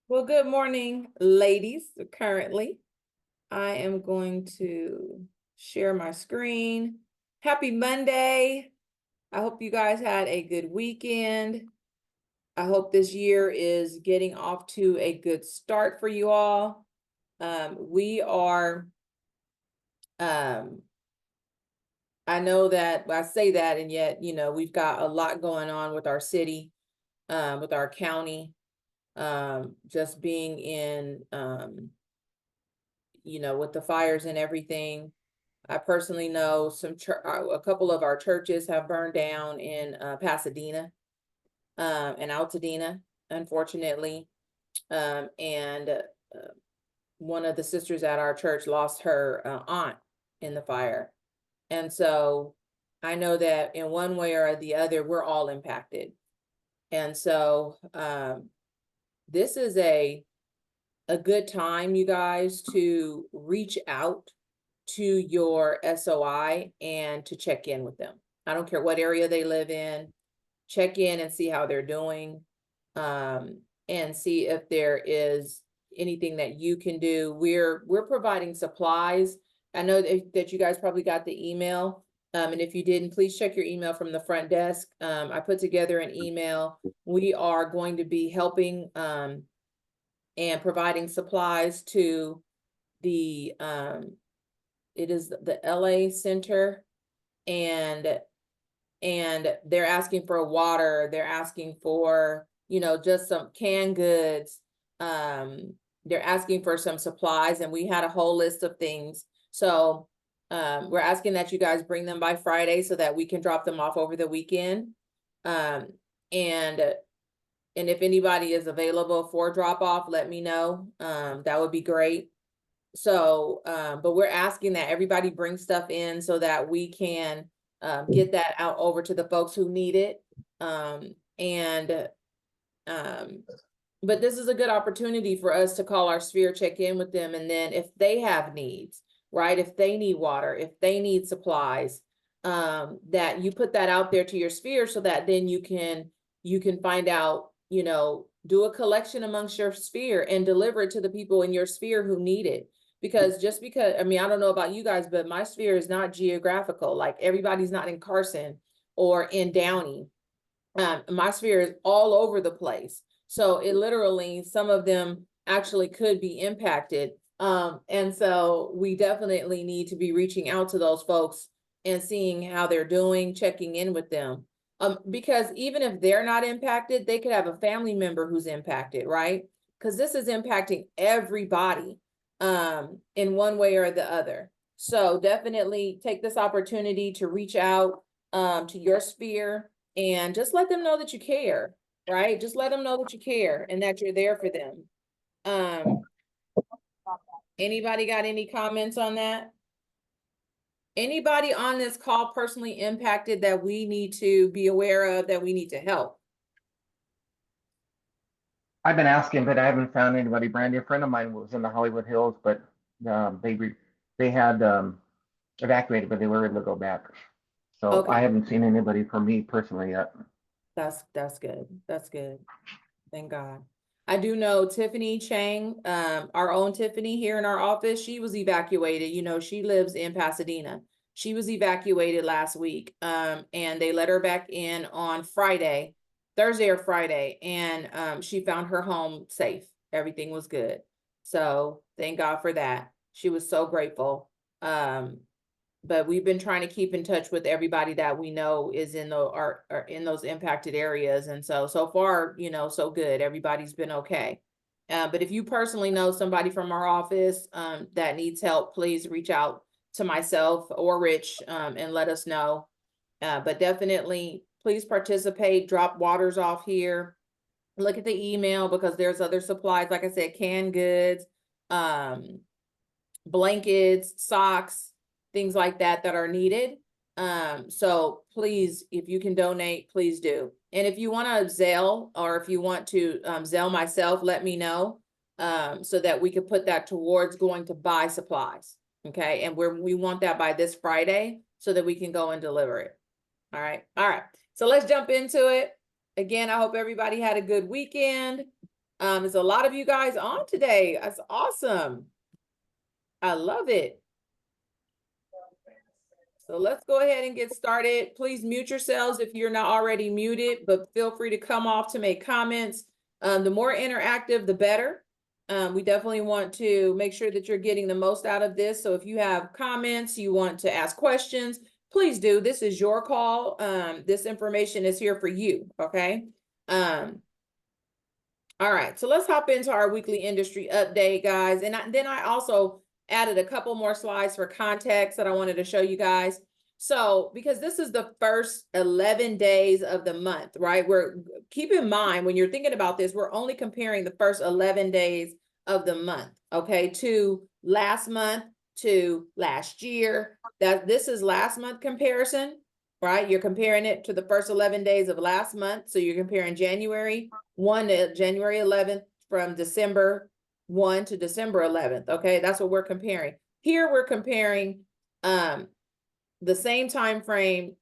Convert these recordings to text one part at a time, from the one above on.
Well, good morning, ladies. Currently, I am going to share my screen. Happy Monday. I hope you guys had a good weekend. I hope this year is getting off to a good start for you all. We are, um, I know that I say that, and yet, we've got a lot going on with our city, with our county, just being in, with the fires and everything. I personally know a couple of our churches have burned down in Pasadena and Altadena, unfortunately. And one of the sisters at our church lost her aunt in the fire. And so I know that in one way or the other, we're all impacted. And so this is a good time, you guys, to reach out to your SOI and to check in with them. I don't care what area they live in, check in and see how they're doing, and see if there is anything that you can do. We're providing supplies. I know that you guys probably got the email. And if you didn't, please check your email from the front desk. I put together an email. We are going to be helping and providing supplies to the it is the LA Center, and they're asking for water, they're asking for, just some canned goods. They're asking for some supplies, and we had a whole list of things. So we're asking that you guys bring them by Friday so that we can drop them off over the weekend. Um, and if anybody is available for drop off, let me know. That would be great. So, but we're asking that everybody bring stuff in so that we can get that out over to the folks who need it. But this is a good opportunity for us to call our sphere, check in with them, and then if they have needs, right? If they need water, if they need supplies, that you put that out there to your sphere so that then you can find out, do a collection amongst your sphere and deliver it to the people in your sphere who need it. Because I mean, I don't know about you guys, but my sphere is not geographical. Like everybody's not in Carson or in Downey. My sphere is all over the place. So it literally, some of them actually could be impacted. And so we definitely need to be reaching out to those folks and seeing how they're doing, checking in with them. Because even if they're not impacted, they could have a family member who's impacted, right? Because this is impacting everybody in one way or the other. So definitely take this opportunity to reach out to your sphere and just let them know that you care, right? Just let them know that you care and that you're there for them. Anybody got any comments on that? Anybody on this call personally impacted that we need to be aware of, that we need to help? I've been asking, but I haven't found anybody. Brandy, a friend of mine was in the Hollywood Hills, but they had evacuated, but they were able to go back. So I Okay, haven't seen anybody for me personally yet. that's good. That's good. Thank God. I do know Tiffany Chang, our own Tiffany here in our office, she was evacuated. She lives in Pasadena. She was evacuated last week, and they let her back in on Thursday or Friday, and she found her home safe. Everything was good. So thank God for that. She was so grateful. But we've been trying to keep in touch with everybody that we know is in are in those impacted areas. And so far, so good. Everybody's been okay. But if you personally know somebody from our office that needs help, please reach out to myself or Rich and let us know. But definitely, please participate, drop waters off here. Look at the email because there's other supplies, like I said, canned goods, blankets, socks, things like that are needed. So please, if you can donate, please do. And if you want to Zelle, or if you want to Zelle myself, let me know so that we could put that towards going to buy supplies. Okay, and we want that by this Friday so that we can go and deliver it. All right. So let's jump into it. Again, I hope everybody had a good weekend. There's a lot of you guys on today. That's awesome. I love it. So let's go ahead and get started. Please mute yourselves if you're not already muted, but feel free to come off to make comments. The more interactive, the better. We definitely want to make sure that you're getting the most out of this. So if you have comments, you want to ask questions, please do. This is your call. This information is here for you, okay? All right, so let's hop into our weekly industry update, guys. And then I also added a couple more slides for context that I wanted to show you guys. So, because this is the first 11 days of the month, right? Keep in mind, when you're thinking about this, we're only comparing the first 11 days of the month, okay, to last month, to last year. This is last month comparison, right? You're comparing it to the first 11 days of last month. So you're comparing January 1 to January 11th, from December 1 to December 11th. Okay, that's what we're comparing. Here we're comparing the same time frame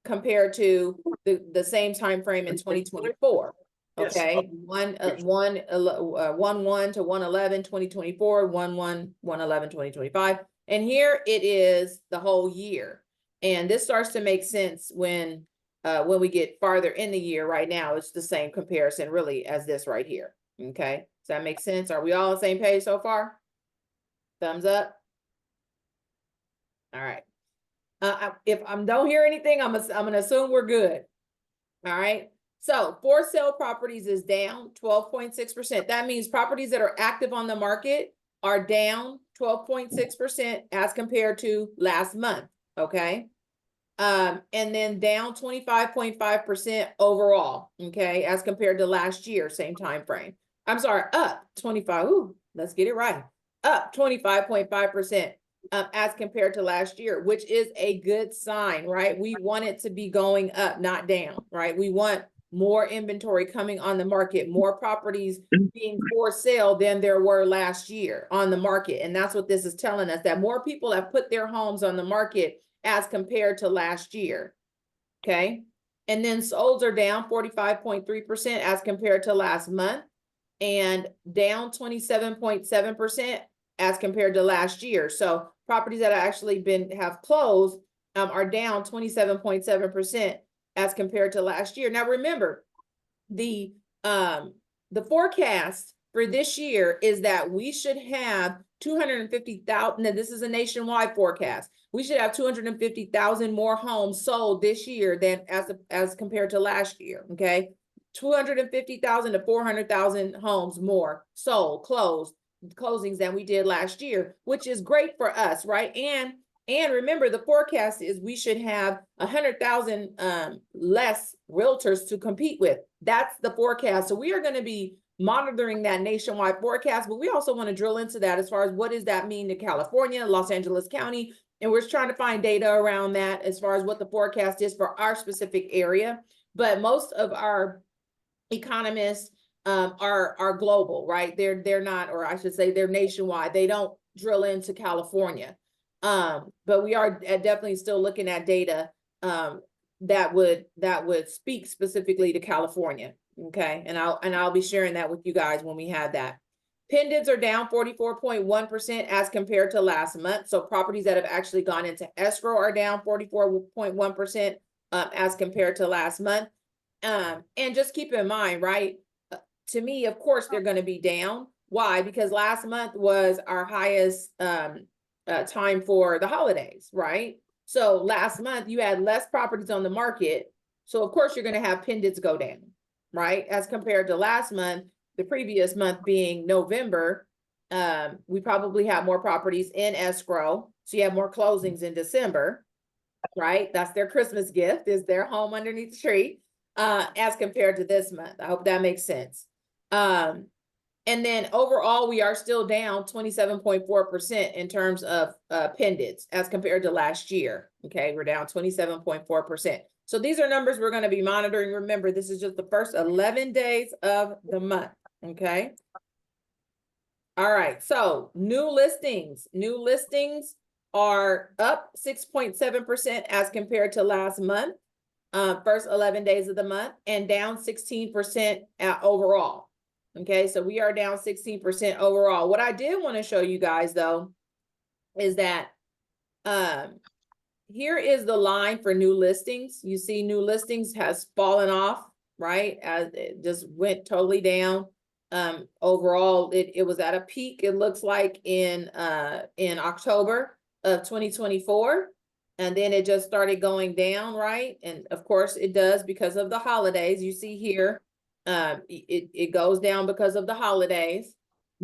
compared to the same time frame in 2024. Okay, 1 to 1/11 2024, 1/1/11 2025, and here it is the whole year. And this starts to make sense when we get farther in the year. Right now, it's the same comparison really as this right here. Okay, does that make sense? Are we all on the same page so far? Thumbs up. All right. If I don't hear anything, I'm gonna assume we're good. All right. So for sale properties is down 12.6%. That means properties that are active on the market are down 12.6% as compared to last month. Okay. And then down 25.5% overall, okay, as compared to last year, same time frame. I'm sorry, up 25. Ooh, let's get it right. Up 25.5% as compared to last year, which is a good sign, right? We want it to be going up, not down, right? We want more inventory coming on the market, more properties being for sale than there were last year on the market. And that's what this is telling us, that more people have put their homes on the market as compared to last year. Okay. And then solds are down 45.3% as compared to last month, and down 27.7% as compared to last year. So properties that actually have closed are down 27.7% as compared to last year. Now remember, the forecast for this year is that we should have 250,000. Now this is a nationwide forecast. We should have 250,000 more homes sold this year than as compared to last year. Okay, 250,000 to 400,000 homes more sold, closings than we did last year, which is great for us, right? And remember, the forecast is we should have 100,000 less realtors to compete with. That's the forecast. So we are going to be monitoring that nationwide forecast, but we also want to drill into that as far as what does that mean to California, Los Angeles County, and we're trying to find data around that as far as what the forecast is for our specific area. But most of our economists are global, right? They're not, or I should say, they're nationwide. They don't drill into California. But we are definitely still looking at data that would speak specifically to California. Okay, and I'll be sharing that with you guys when we have that. Pendants are down 44.1% as compared to last month. So properties that have actually gone into escrow are down 44.1% as compared to last month. And just keep in mind, right? To me, of course, they're going to be down. Why? Because last month was our highest time for the holidays, right? So last month you had less properties on the market. So of course you're going to have pendants go down, right? As compared to last month, the previous month being November, we probably have more properties in escrow. So you have more closings in December, right? That's their Christmas gift, is their home underneath the tree, as compared to this month. I hope that makes sense. And then overall, we are still down 27.4% in terms of pendants as compared to last year. Okay, we're down 27.4%. So these are numbers we're going to be monitoring. Remember, this is just the first 11 days of the month. Okay. All right. So new listings are up 6.7% as compared to last month, first 11 days of the month, and down 16% overall. Okay, so we are down 16% overall. What I did want to show you guys though, is that here is the line for new listings. You see new listings has fallen off, right? As it just went totally down. Overall, it was at a peak, it looks like in October of 2024. And then it just started going down, right? And of course it does because of the holidays. You see here, it goes down because of the holidays.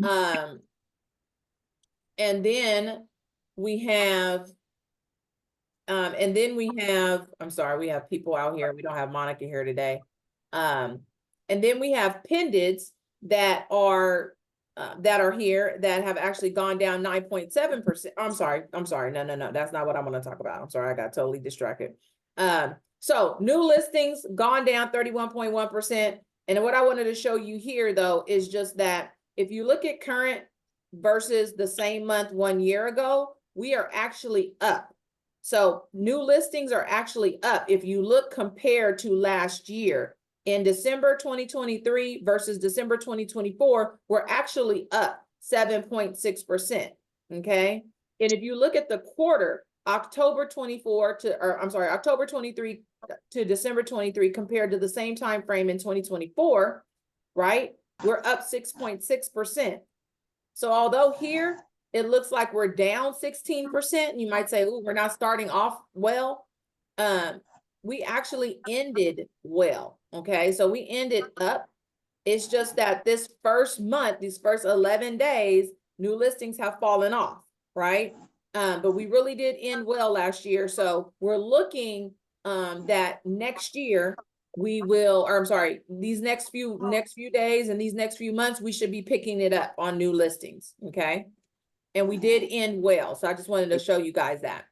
And then we have, I'm sorry, we have people out here. We don't have Monica here today. And then we have pendants that are here that have actually gone down 9.7%. I'm sorry. No. That's not what I'm going to talk about. I'm sorry. I got totally distracted. So new listings gone down 31.1%. And what I wanted to show you here though, is just that if you look at current versus the same month 1 year ago, we are actually up. So new listings are actually up. If you look compared to last year, in December 2023 versus December 2024, we're actually up 7.6%. Okay. And if you look at the quarter, October 23 to December 23 compared to the same time frame in 2024, right? We're up 6.6%. So although here it looks like we're down 16%, you might say, "Ooh, we're not starting off well." We actually ended well. Okay, so we ended up. It's just that this first month, these first 11 days, new listings have fallen off, right? But we really did end well last year. So we're looking that next year we will, or I'm sorry, these next few days and these next few months, we should be picking it up on new listings. Okay. And we did end well. So I just wanted to show you guys that.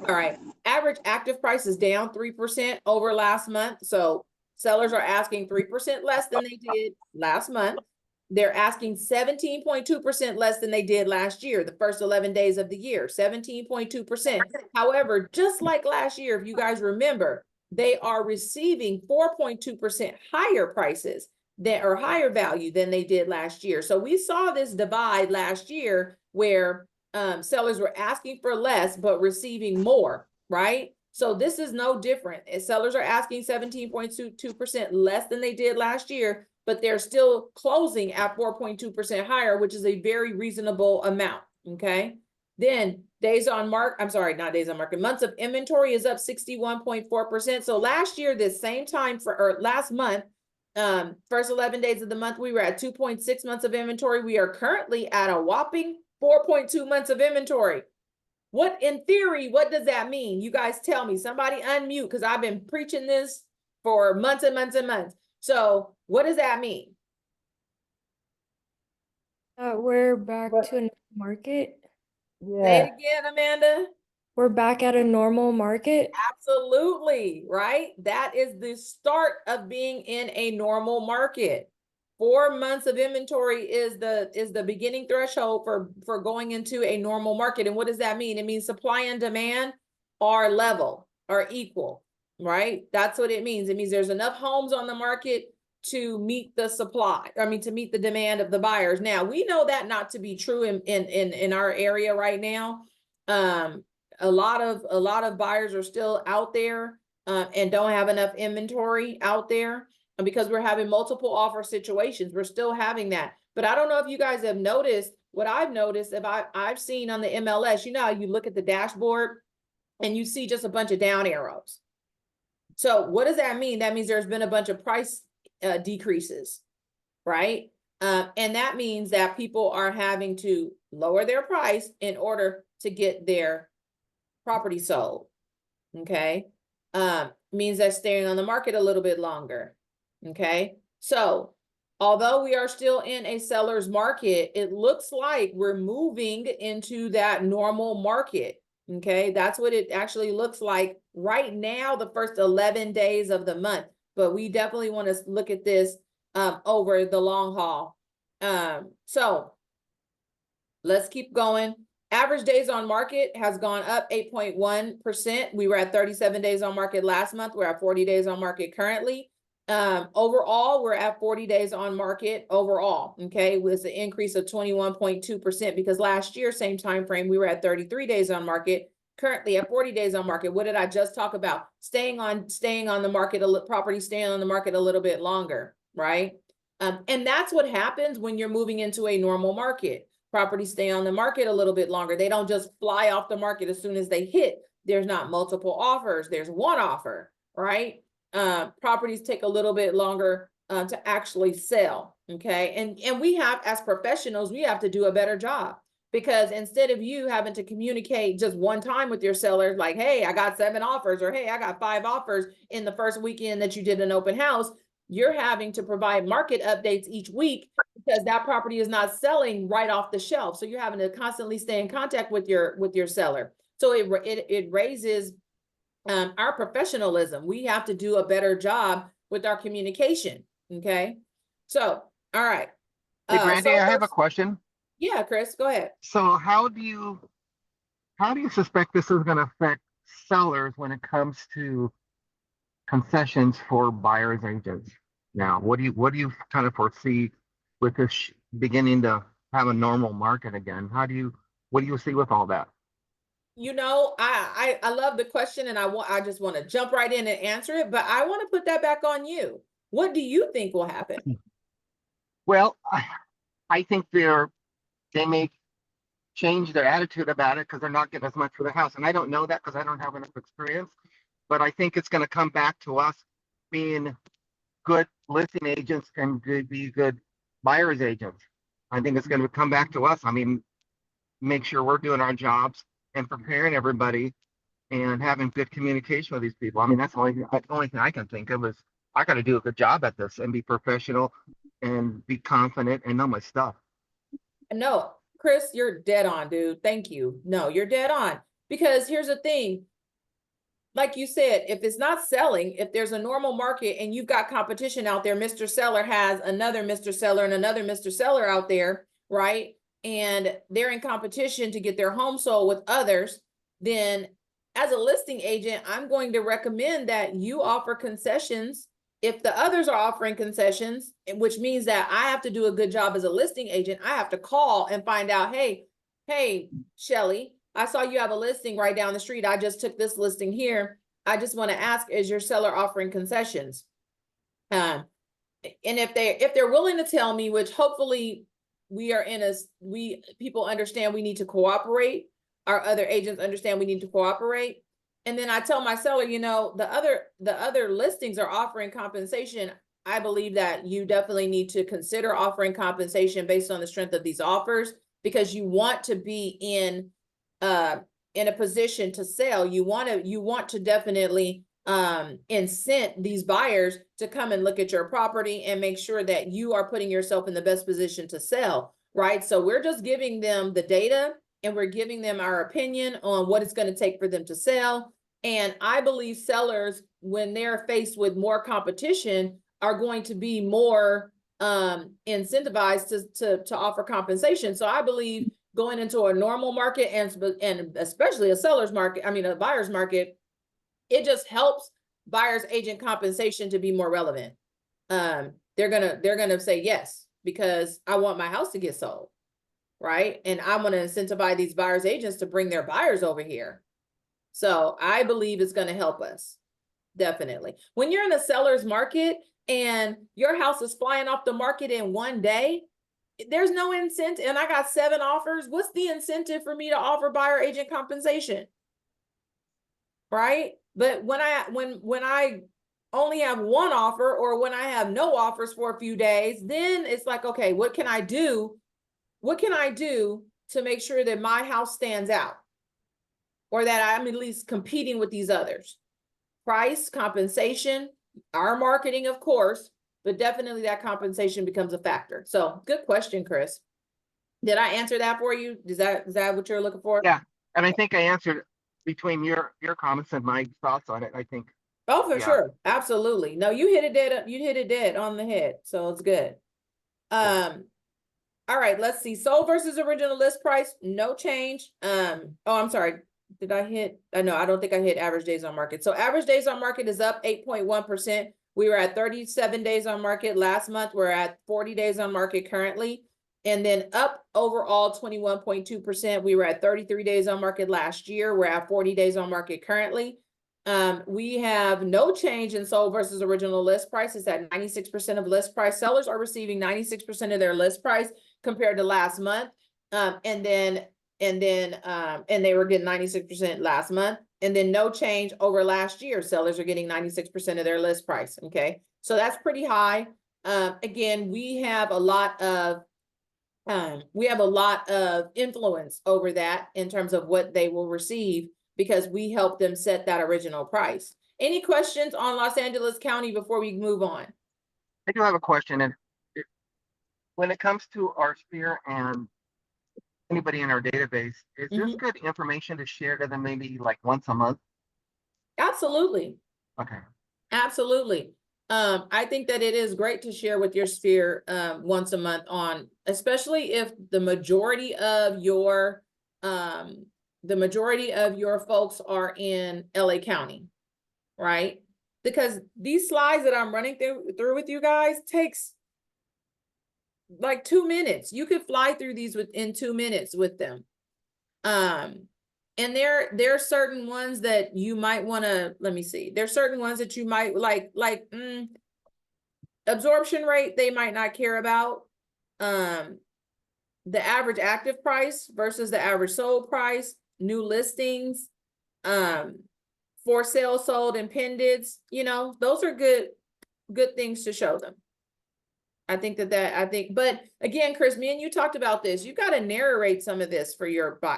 All right. Average active price is down 3% over last month. So sellers are asking 3% less than they did last month. They're asking 17.2% less than they did last year, the first 11 days of the year, 17.2%. However, just like last year, if you guys remember, they are receiving 4.2% higher prices that are higher value than they did last year. So we saw this divide last year where sellers were asking for less, but receiving more, right? So this is no different. Sellers are asking 17.22% less than they did last year, but they're still closing at 4.2% higher, which is a very reasonable amount, okay? Then months of inventory is up 61.4%. So last year, this same time last month, first 11 days of the month, we were at 2.6 months of inventory. We are currently at a whopping 4.2 months of inventory. In theory, what does that mean? You guys tell me. Somebody unmute, because I've been preaching this for months and months and months. So what does that mean? We're back to a market. Say it again, Amanda. We're back at a normal market. Absolutely, right? That is the start of being in a normal market. 4 months of inventory is the beginning threshold for going into a normal market. And what does that mean? It means supply and demand are level, are equal, right? That's what it means. It means there's enough homes on the market to meet the supply, to meet the demand of the buyers. Now, we know that not to be true in our area right now. A lot of buyers are still out there and don't have enough inventory out there. And because we're having multiple offer situations, we're still having that. But I don't know if you guys have noticed, what I've noticed, I've seen on the MLS, you know how you look at the dashboard and you see just a bunch of down arrows. So what does that mean? That means there's been a bunch of price decreases, right? And that means that people are having to lower their price in order to get their property sold, okay? Means they're staying on the market a little bit longer. Okay, so although we are still in a seller's market, it looks like we're moving into that normal market. Okay, that's what it actually looks like right now, the first 11 days of the month. But we definitely want to look at this over the long haul. So let's keep going. Average days on market has gone up 8.1%. We were at 37 days on market last month. We're at 40 days on market currently. Overall, we're at 40 days on market overall, okay, with an increase of 21.2% because last year, same time frame, we were at 33 days on market, currently at 40 days on market. What did I just talk about? Staying on the market, property staying on the market a little bit longer, right? And that's what happens when you're moving into a normal market. Properties stay on the market a little bit longer. They don't just fly off the market as soon as they hit. There's not multiple offers. There's one offer, right? Properties take a little bit longer to actually sell. Okay. And we have, as professionals, we have to do a better job because instead of you having to communicate just one time with your sellers, like, hey, I got 7 offers or hey, I got 5 offers in the first weekend that you did an open house, you're having to provide market updates each week because that property is not selling right off the shelf. So you're having to constantly stay in contact with your seller. So it raises our professionalism. We have to do a better job with our communication. Okay. So, all right. Hey, Brandy, I have a question. Yeah, Chris, go ahead. So how do you suspect this is going to affect sellers when it comes to concessions for buyers agents? Now, what do you kind of foresee with this beginning to have a normal market again? What do you see with all that? You know, I love the question and I just want to jump right in and answer it, but I want to put that back on you. What do you think will happen? Well, I think they may change their attitude about it because they're not getting as much for the house. And I don't know that because I don't have enough experience, but I think it's going to come back to us being good listing agents and be good buyer's agents. I think it's going to come back to us. I mean, make sure we're doing our jobs and preparing everybody and having good communication with these people. I mean, that's the only thing I can think of is I got to do a good job at this and be professional and be confident and know my stuff. No, Chris, you're dead on, dude. Thank you. No, you're dead on. Because here's the thing. Like you said, if it's not selling, if there's a normal market and you've got competition out there, Mr. Seller has another Mr. Seller and another Mr. Seller out there, right? And they're in competition to get their home sold with others, then as a listing agent, I'm going to recommend that you offer concessions. If the others are offering concessions, which means that I have to do a good job as a listing agent, I have to call and find out, hey, Shelly, I saw you have a listing right down the street. I just took this listing here. I just want to ask, is your seller offering concessions? And if they're willing to tell me, which hopefully people understand we need to cooperate. Our other agents understand we need to cooperate. And then I tell my seller, you know, the other listings are offering compensation. I believe that you definitely need to consider offering compensation based on the strength of these offers because you want to be in a position to sell. You want to definitely incent these buyers to come and look at your property and make sure that you are putting yourself in the best position to sell, right? So we're just giving them the data and we're giving them our opinion on what it's going to take for them to sell. And I believe sellers, when they're faced with more competition, are going to be more incentivized to offer compensation. So I believe going into a normal market and especially a seller's market, I mean a buyer's market, it just helps buyer's agent compensation to be more relevant. They're gonna say yes because I want my house to get sold, right? And I'm gonna incentivize these buyer's agents to bring their buyers over here. So I believe it's gonna help us, definitely. When you're in a seller's market and your house is flying off the market in one day, there's no incentive, and I got 7 offers. What's the incentive for me to offer buyer agent compensation? Right? But when I only have 1 offer or when I have no offers for a few days, then it's like, okay, what can I do? What can I do to make sure that my house stands out? Or that I'm at least competing with these others? Price, compensation, our marketing, of course, but definitely that compensation becomes a factor. So good question, Chris. Did I answer that for you? Is that what you're looking for? Yeah. And I think I answered between your comments and my thoughts on it, I think. Oh, for sure. Absolutely. No, you hit it dead on the head. So it's good. All right, let's see. Sold versus original list price, no change. Oh, I'm sorry. Did I hit? No, I don't think I hit average days on market. So average days on market is up 8.1%, We were at 37 days on market last month. We're at 40 days on market currently. And then up overall 21.2%. We were at 33 days on market last year. We're at 40 days on market currently. We have no change in sold versus original list price. It's at 96% of list price. Sellers are receiving 96% of their list price compared to last month. And they were getting 96% last month. And then no change over last year. Sellers are getting 96% of their list price. Okay. So that's pretty high. Again, we have a lot of influence over that in terms of what they will receive, because we help them set that original price. Any questions on Los Angeles County before we move on? I do have a question, and when it comes to our sphere and anybody in our database, is this good information to share to them maybe like once a month? Absolutely. Okay. Absolutely. I think that it is great to share with your sphere once a month on, especially if the majority of your folks are in LA County, right? Because these slides that I'm running through with you guys takes like 2 minutes. You could fly through these in 2 minutes with them. And there are certain ones that you might want to, let me see. There's certain ones that you might like absorption rate, they might not care about. The average active price versus the average sold price, new listings, for sale, sold, and pended, those are good things to show them. I think but again, Chris, me and you talked about this. You got to narrate some of this for your SOI.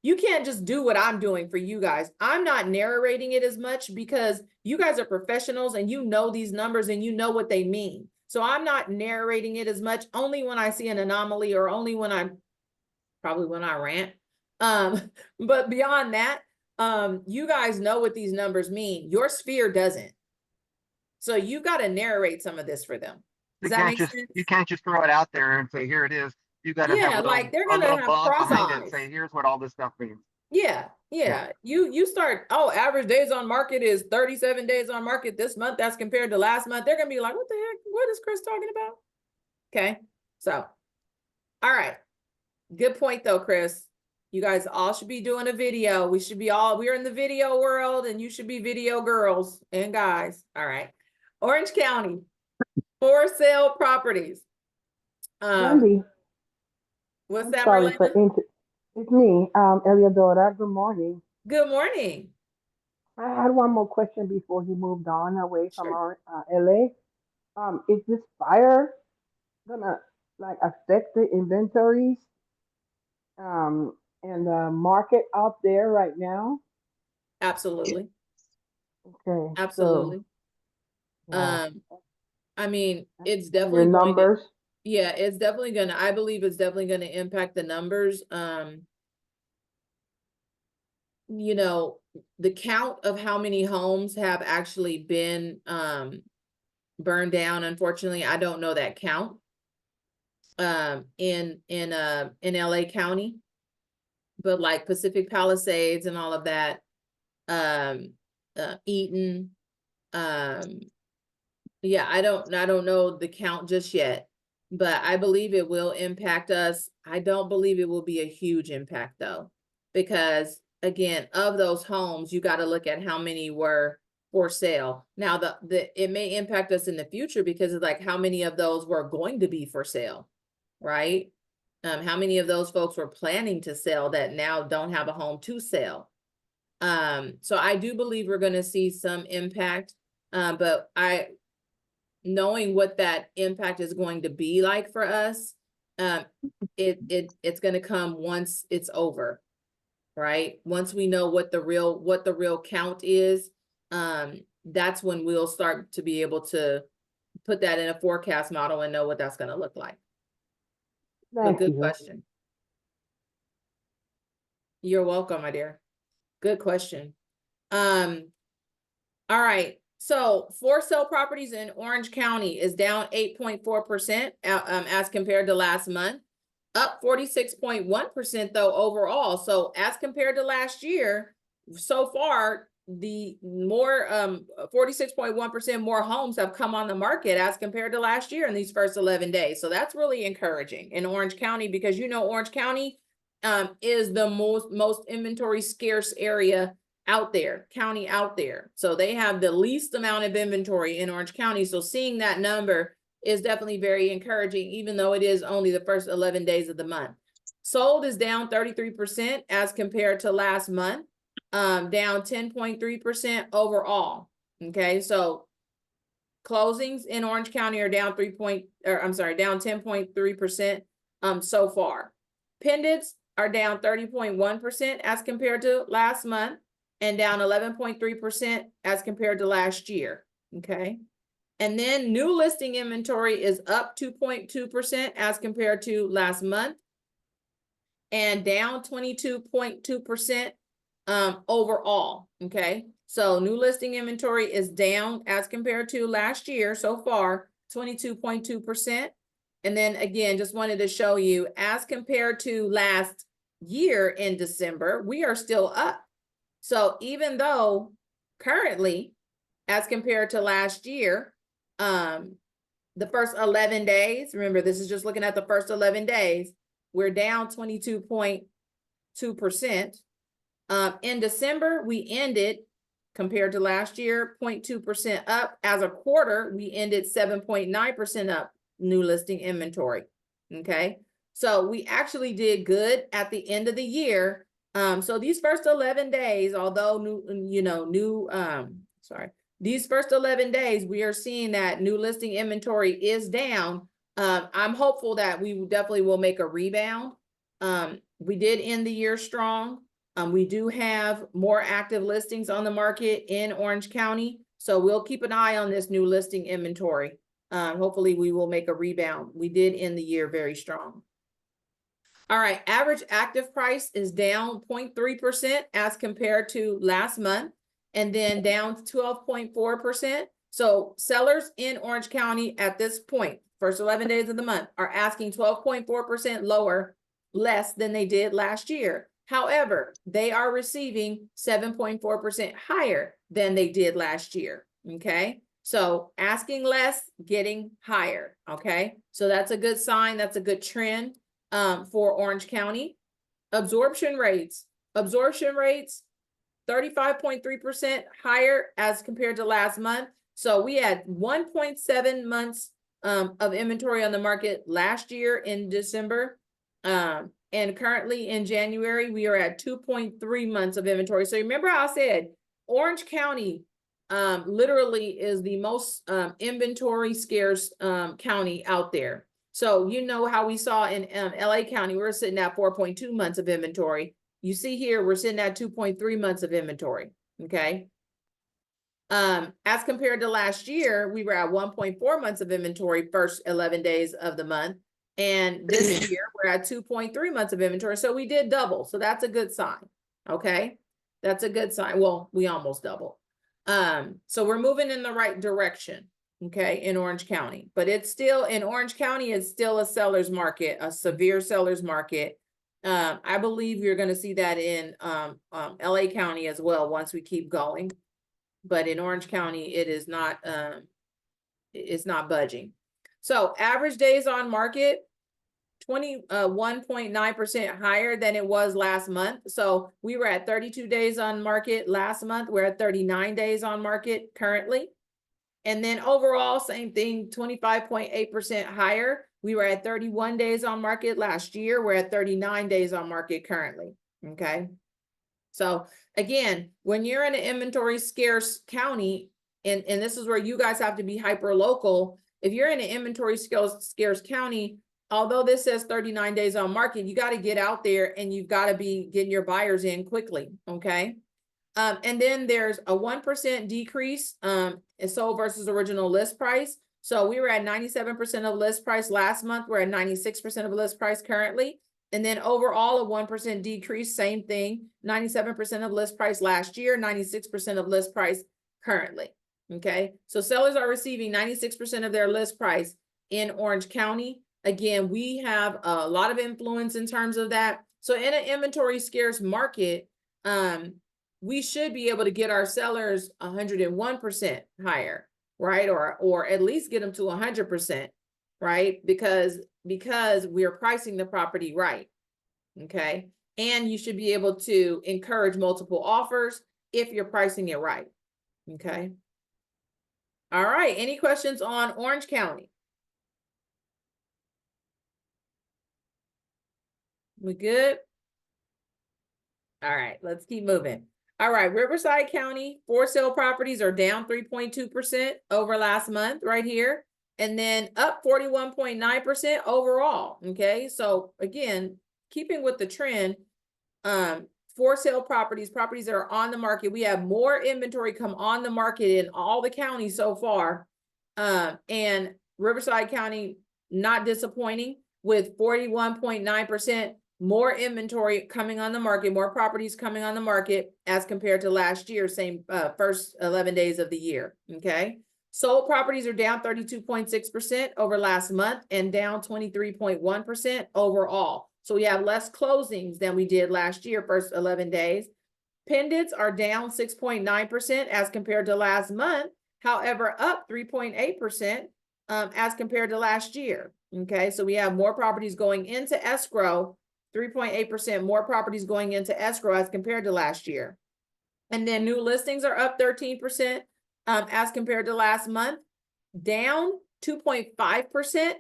You can't just do what I'm doing for you guys. I'm not narrating it as much because you guys are professionals and you know these numbers and you know what they mean. So I'm not narrating it as much, only when I see an anomaly or only when probably when I rant. But beyond that, you guys know what these numbers mean. Your sphere doesn't. So you got to narrate some of this for them. Does that make sense? You can't just throw it out there and say, here it is. You got to have like they're going to have cross behind it eyes. and say, here's what all this stuff means. Yeah. You start, average days on market is 37 days on market this month. That's compared to last month. They're going to be like, what the heck? What is Chris talking about? Okay. So, all right. Good point though, Chris. You guys all should be doing a video. We're in the video world and you should be video girls and guys. All right. Orange County, for sale properties. Wendy, What's I'm that, sorry Marlena? it's me, Eliodora. Good morning. Good morning. I had one more question before you moved on away from Sure. our LA. Is this fire gonna like affect the inventories and the market out there right now? Absolutely. Okay. Absolutely. Yeah. I mean, it's Your definitely numbers. it's definitely gonna, I believe it's definitely gonna impact the numbers. The count of how many homes have actually been burned down, unfortunately, I don't know that count in LA County, but like Pacific Palisades and all of that, Eaton, yeah, I don't know the count just yet, but I believe it will impact us. I don't believe it will be a huge impact though, because again, of those homes, you got to look at how many were for sale. Now it may impact us in the future because it's like how many of those were going to be for sale, right? How many of those folks were planning to sell that now don't have a home to sell? So I do believe we're going to see some impact, but knowing what that impact is going to be like for us, it's going to come once it's over, right? Once we know what the real count is, that's when we'll start to be able to put that in a forecast model and know what that's going to look like. Thank Good you. question. You're welcome, my dear. Good question. All right. So for sale properties in Orange County is down 8.4% as compared to last month, up 46.1% though overall. So as compared to last year, so far, the more 46.1% more homes have come on the market as compared to last year in these first 11 days. So that's really encouraging in Orange County, because you know Orange County is the most inventory scarce area out there, county out there. So they have the least amount of inventory in Orange County. So seeing that number is definitely very encouraging, even though it is only the first 11 days of the month. Sold is down 33% as compared to last month, down 10.3% overall. Okay, so closings in Orange County are down down 10.3% so far. Pendants are down 30.1% as compared to last month, and down 11.3% as compared to last year. Okay. And then new listing inventory is up 2.2% as compared to last month, and down 22.2% overall. Okay. So new listing inventory is down as compared to last year so far, 22.2%. And then again, just wanted to show you, as compared to last year in December, we are still up. So even though currently, as compared to last year, the first 11 days, remember, this is just looking at the first 11 days, we're down 22.2%. In December, we ended, compared to last year, 0.2% up. As a quarter, we ended 7.9% up new listing inventory. Okay, so we actually did good at the end of the year. So these first 11 days, although these first 11 days, we are seeing that new listing inventory is down. I'm hopeful that we definitely will make a rebound. We did end the year strong. We do have more active listings on the market in Orange County. So we'll keep an eye on this new listing inventory. Hopefully we will make a rebound. We did end the year very strong. All right, average active price is down 0.3% as compared to last month, and then down 12.4%. So sellers in Orange County at this point, first 11 days of the month, are asking 12.4% less than they did last year. However, they are receiving 7.4% higher than they did last year. Okay, so asking less, getting higher. Okay, so that's a good sign. That's a good trend for Orange County. Absorption rates 35.3% higher as compared to last month. So we had 1.7 months of inventory on the market last year in December. And currently in January, we are at 2.3 months of inventory. So remember how I said Orange County literally is the most inventory scarce county out there. So you know how we saw in LA County, we're sitting at 4.2 months of inventory. You see here, we're sitting at 2.3 months of inventory. Okay. As compared to last year, we were at 1.4 months of inventory first 11 days of the month. And this year we're at 2.3 months of inventory. So we did double. So that's a good sign. Okay. That's a good sign. Well, we almost doubled. So we're moving in the right direction. Okay. In Orange County, but it's still in Orange County, it's still a seller's market, a severe seller's market. I believe you're going to see that in LA County as well once we keep going. But in Orange County, it is not, it's not budging. So average days on market, 21.9% higher than it was last month. So we were at 32 days on market last month. We're at 39 days on market currently. And then overall, same thing, 25.8% higher. We were at 31 days on market last year. We're at 39 days on market currently. Okay. So again, when you're in an inventory scarce county, and this is where you guys have to be hyper local. If you're in an inventory scarce county, although this says 39 days on market, you got to get out there and you've got to be getting your buyers in quickly. Okay. And then there's a 1% decrease in sold versus original list price. So we were at 97% of list price last month. We're at 96% of list price currently. And then overall a 1% decrease, same thing, 97% of list price last year, 96% of list price currently. Okay, so sellers are receiving 96% of their list price in Orange County. Again, we have a lot of influence in terms of that. So in an inventory scarce market, we should be able to get our sellers 101% higher, right? Or at least get them to 100%, right? Because we're pricing the property right, okay? And you should be able to encourage multiple offers if you're pricing it right, okay? All right, any questions on Orange County? We good? All right, let's keep moving. All right, Riverside County, for sale properties are down 3.2% over last month right here, and then up 41.9% overall, okay? So again, keeping with the trend, for sale properties that are on the market, we have more inventory come on the market in all the counties so far. And Riverside County, not disappointing, with 41.9% more inventory coming on the market, more properties coming on the market as compared to last year, same first 11 days of the year, okay? Sold properties are down 32.6% over last month and down 23.1% overall. So we have less closings than we did last year, first 11 days. Pendants are down 6.9% as compared to last month, however, up 3.8% as compared to last year. Okay, so we have more properties going into escrow, 3.8% more properties going into escrow as compared to last year. And then new listings are up 13% as compared to last month, down 2.5%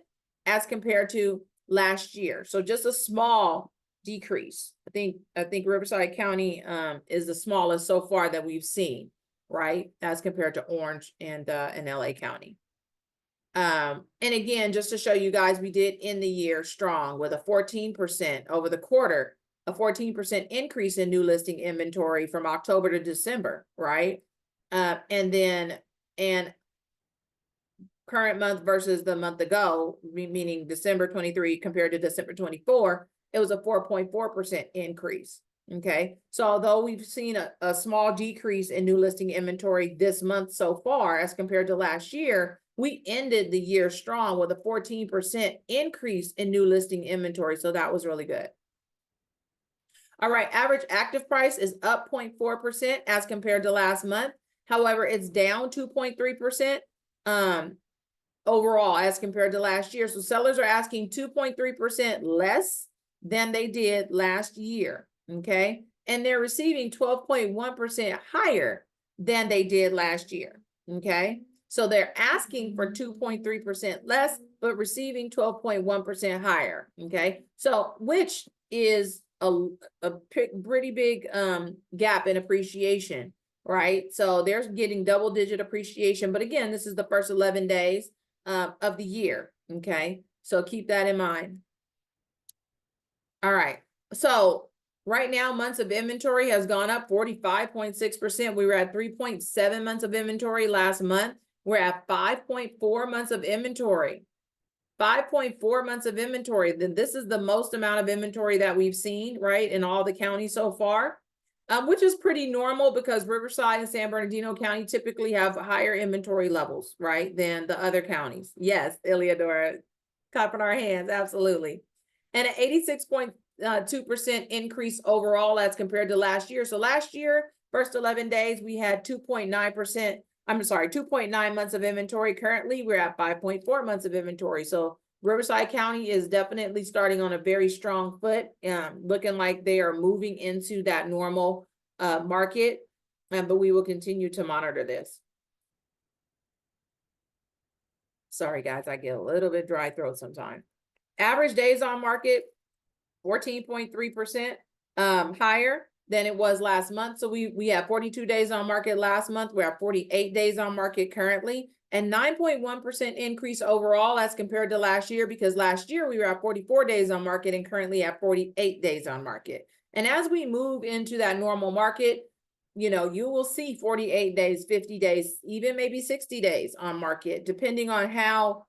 as compared to last year. So just a small decrease. I think Riverside County is the smallest so far that we've seen, right? As compared to Orange and LA County. And again, just to show you guys, we did end the year strong with a 14% over the quarter, a 14% increase in new listing inventory from October to December, right? And current month versus the month ago, meaning December 23 compared to December 24, it was a 4.4% increase. Okay, so although we've seen a small decrease in new listing inventory this month so far as compared to last year, we ended the year strong with a 14% increase in new listing inventory. So that was really good. All right, average active price is up 0.4% as compared to last month. However, it's down 2.3% overall as compared to last year. So sellers are asking 2.3% less than they did last year, okay? And they're receiving 12.1% higher than they did last year, okay? So they're asking for 2.3% less, but receiving 12.1% higher, okay? So which is a pretty big gap in appreciation, right? So they're getting double-digit appreciation. But again, this is the first 11 days of the year, okay? So keep that in mind. All right, so right now, months of inventory has gone up 45.6%. We were at 3.7 months of inventory last month. We're at 5.4 months of inventory. 5.4 months of inventory. Then this is the most amount of inventory that we've seen, right, in all the counties so far, which is pretty normal because Riverside and San Bernardino County typically have higher inventory levels, right, than the other counties. Yes, Eliodora, clapping our hands, absolutely. And an 86.2% increase overall as compared to last year. So last year, first 11 days, we had 2.9%. I'm sorry, 2.9 months of inventory. Currently, we're at 5.4 months of inventory. So Riverside County is definitely starting on a very strong foot, looking like they are moving into that normal market. But we will continue to monitor this. Sorry, guys, I get a little bit dry throat sometimes. Average days on market, 14.3% higher than it was last month. So we have 42 days on market last month. We're at 48 days on market currently, and 9.1% increase overall as compared to last year, because last year we were at 44 days on market and currently at 48 days on market. And as we move into that normal market, you know, you will see 48 days, 50 days, even maybe 60 days on market, depending on how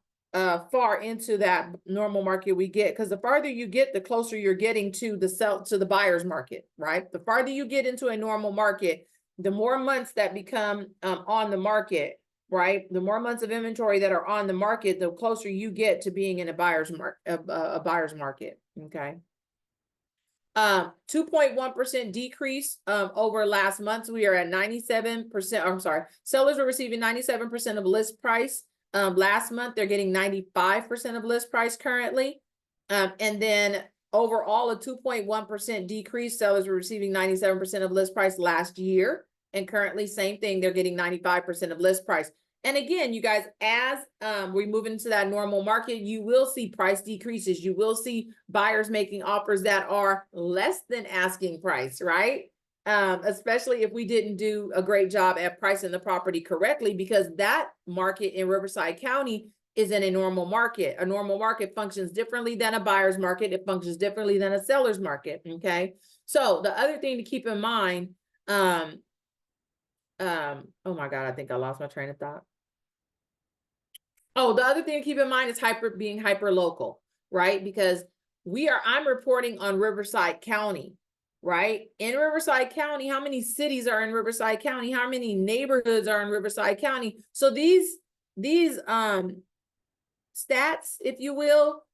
far into that normal market we get. Because the farther you get, the closer you're getting to the buyer's market, right? The farther you get into a normal market, the more months that become on the market, right? The more months of inventory that are on the market, the closer you get to being in a buyer's market, okay? 2.1% decrease over last month. So we are at 97%. I'm sorry, sellers were receiving 97% of list price. Last month they're getting 95% of list price currently. And then overall a 2.1% decrease. Sellers were receiving 97% of list price last year. And currently same thing, they're getting 95% of list price. And again, you guys, as we move into that normal market, you will see price decreases. You will see buyers making offers that are less than asking price, right? Especially if we didn't do a great job at pricing the property correctly, because that market in Riverside County isn't a normal market. A normal market functions differently than a buyer's market. It functions differently than a seller's market, okay? So the other thing to keep in mind, oh my God, I think I lost my train of thought. Oh, the other thing to keep in mind is being hyper local, right? Because I'm reporting on Riverside County, right? In Riverside County, how many cities are in Riverside County? How many neighborhoods are in Riverside County? So these stats, if you will,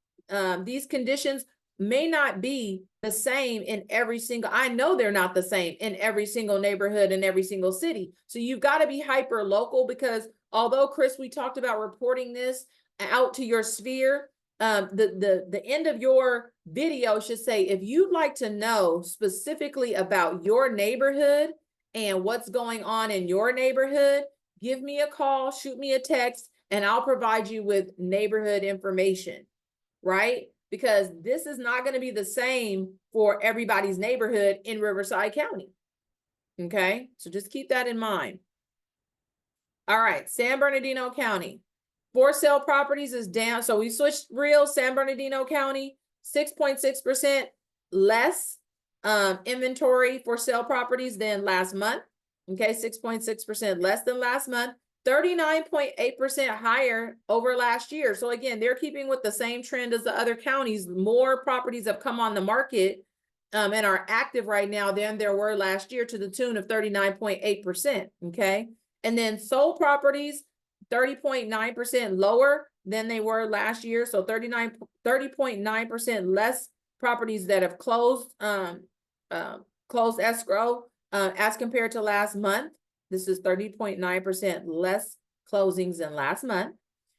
these conditions may not be the same in every single, I know they're not the same in every single neighborhood in every single city. So you've got to be hyper local, because although, Chris, we talked about reporting this out to your sphere, the end of your video should say, if you'd like to know specifically about your neighborhood and what's going on in your neighborhood, give me a call, shoot me a text, and I'll provide you with neighborhood information, right? Because this is not going to be the same for everybody's neighborhood in Riverside County. Okay, so just keep that in mind. All right, San Bernardino County. For sale properties is down. So we switched real San Bernardino County, 6.6% less inventory for sale properties than last month. Okay, 6.6% less than last month. 39.8% higher over last year. So again, they're keeping with the same trend as the other counties. More properties have come on the market and are active right now than there were last year, to the tune of 39.8%. Okay. And then sold properties, 30.9% lower than they were last year. So 30.9% less properties that have closed escrow as compared to last month. This is 30.9% less closings than last month.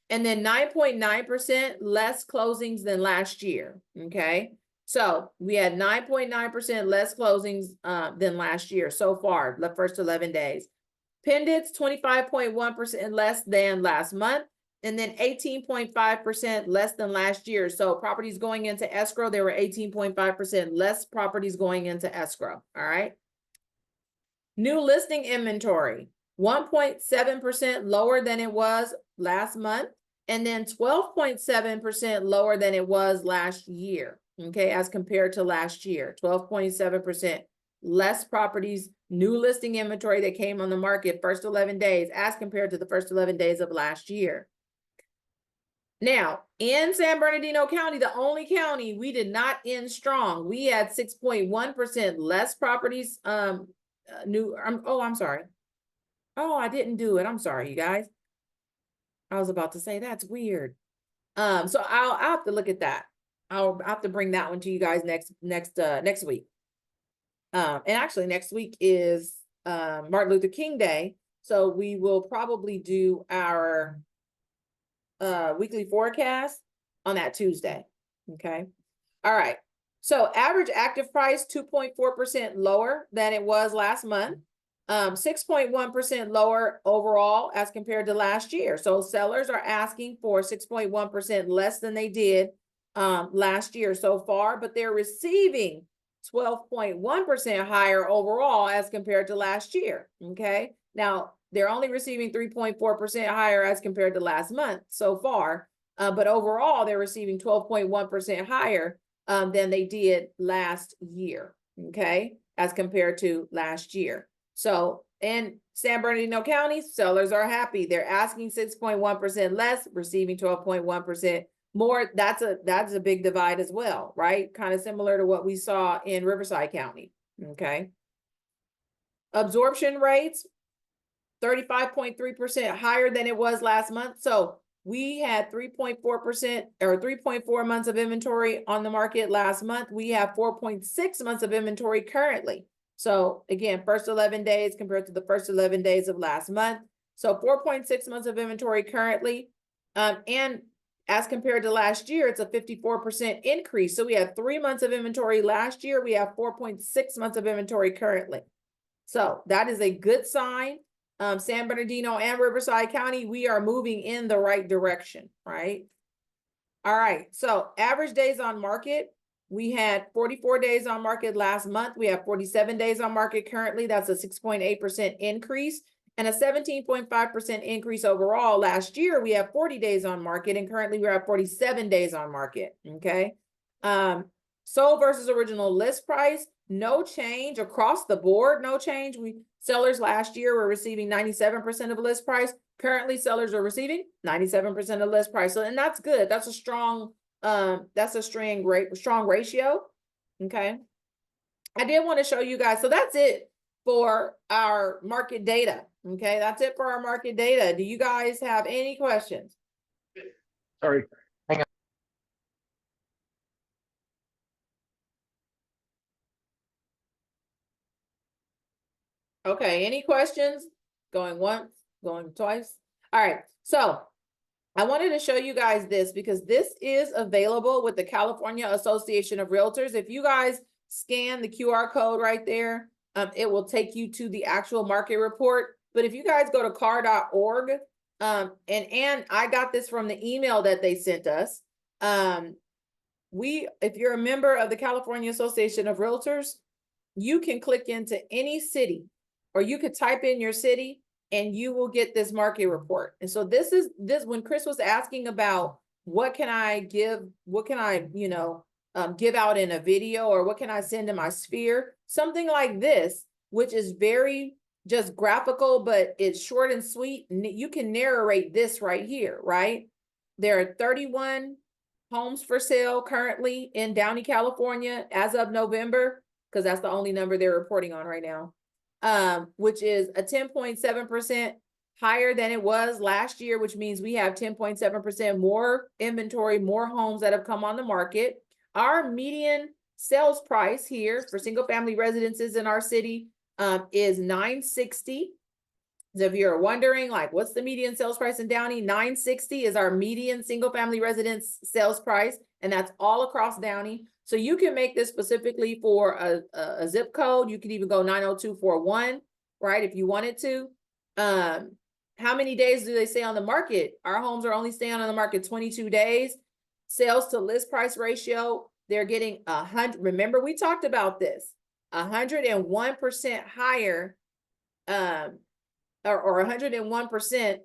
And then 9.9% less closings than last year, okay? So we had 9.9% less closings than last year so far, the first 11 days. Pendants, 25.1% less than last month, and then 18.5% less than last year. So properties going into escrow, there were 18.5% less properties going into escrow, all right? New listing inventory, 1.7% lower than it was last month, and then 12.7% lower than it was last year, okay, as compared to last year. 12.7% less properties, new listing inventory that came on the market first 11 days as compared to the first 11 days of last year. Now, in San Bernardino County, the only county we did not end strong, we had 6.1% less properties I'm sorry. Oh, I didn't do it. I'm sorry, you guys. I was about to say that's weird. So I'll have to look at that. I'll have to bring that one to you guys next week. And actually next week is Martin Luther King Day. So we will probably do our weekly forecast on that Tuesday. Okay. All right. So average active price, 2.4% lower than it was last month, 6.1% lower overall as compared to last year. So sellers are asking for 6.1% less than they did last year so far, but they're receiving 12.1% higher overall as compared to last year. Okay. Now they're only receiving 3.4% higher as compared to last month so far, but overall they're receiving 12.1% higher than they did last year, okay, as compared to last year. So in San Bernardino County, sellers are happy. They're asking 6.1% less, receiving 12.1% more. That's a big divide as well, right? Kind of similar to what we saw in Riverside County, okay? Absorption rates, 35.3% higher than it was last month. So we had 3.4% or 3.4 months of inventory on the market last month. We have 4.6 months of inventory currently. So again, first 11 days compared to the first 11 days of last month. So 4.6 months of inventory currently. And as compared to last year, it's a 54% increase. So we had 3 months of inventory last year. We have 4.6 months of inventory currently. So that is a good sign. San Bernardino and Riverside County, we are moving in the right direction, right? All right, so average days on market, we had 44 days on market last month. We have 47 days on market currently. That's a 6.8% increase and a 17.5% increase overall. Last year, we have 40 days on market and currently we're at 47 days on market, okay? Sold versus original list price, no change across the board, no change. Sellers last year were receiving 97% of list price. Currently, sellers are receiving 97% of list price. So, and that's good. That's a strong, strong ratio. Okay. I did want to show you guys. So that's it for our market data. Okay. That's it for our market data. Do you guys have any questions? Sorry. Okay, any questions? Going once, going twice? All right, so I wanted to show you guys this because this is available with the California Association of Realtors. If you guys scan the QR code right there, it will take you to the actual market report. But if you guys go to car.org, and I got this from the email that they sent us. If you're a member of the California Association of Realtors, you can click into any city, or you could type in your city and you will get this market report. And so this when Chris was asking about what can I give, what can I, give out in a video, or what can I send to my sphere? Something like this, which is very just graphical, but it's short and sweet. You can narrate this right here, right? There are 31 homes for sale currently in Downey, California as of November, because that's the only number they're reporting on right now. Which is a 10.7% higher than it was last year, which means we have 10.7% more inventory, more homes that have come on the market. Our median sales price here for single family residences in our city is $960. So if you're wondering, like, what's the median sales price in Downey? $960 is our median single family residence sales price, and that's all across Downey. So you can make this specifically for a zip code. You could even go 90241, right, if you wanted to. How many days do they stay on the market? Our homes are only staying on the market 22 days. Sales to list price ratio, they're getting 100. Remember, we talked about this, 101% higher, or 101%,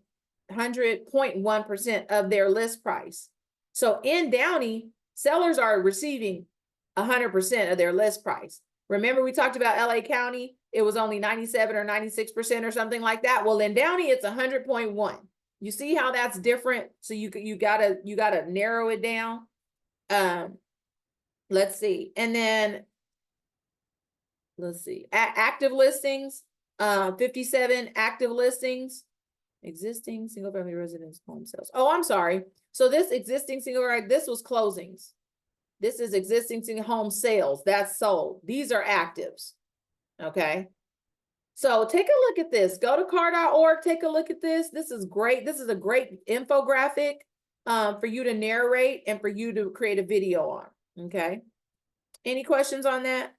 100.1% of their list price. So in Downey, sellers are receiving 100% of their list price. Remember, we talked about LA County, it was only 97 or 96% or something like that. Well, in Downey, it's 100.1. You see how that's different? So you gotta narrow it down. Let's see. And then let's see. Active listings, 57 active listings. Existing single family residence home sales. Oh, I'm sorry. So this existing this was closings. This is existing single home sales. That's sold. These are actives. Okay. So take a look at this. Go to car.org. Take a look at this. This is great. This is a great infographic for you to narrate and for you to create a video on. Okay. Any questions on that?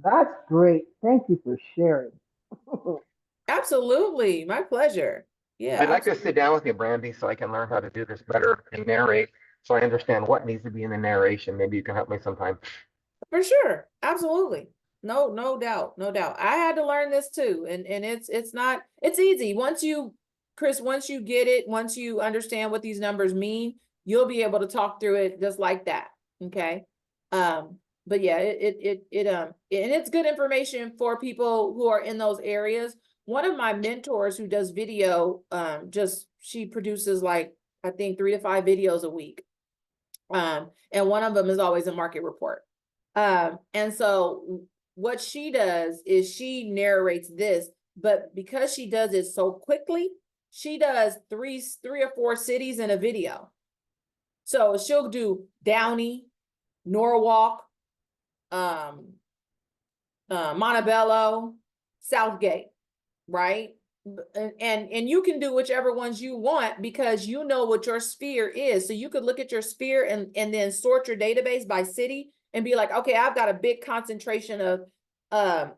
That's great. Thank you for sharing. Absolutely. My pleasure. Yeah. I'd like to sit down with you, Brandy, so I can learn how to do this better and narrate, so I understand what needs to be in the narration. Maybe you can help me sometime. For sure. Absolutely. No doubt. No doubt. I had to learn this too. And it's easy. Chris, once you get it, once you understand what these numbers mean, you'll be able to talk through it just like that. Okay. But yeah, and it's good information for people who are in those areas. One of my mentors who does video, she produces like, I think 3 to 5 videos a week. And one of them is always a market report. And so what she does is she narrates this, but because she does it so quickly, she does three or four cities in a video. So she'll do Downey, Norwalk, Montebello, Southgate, right? And you can do whichever ones you want because you know what your sphere is. So you could look at your sphere and then sort your database by city and be like, okay, I've got a big concentration of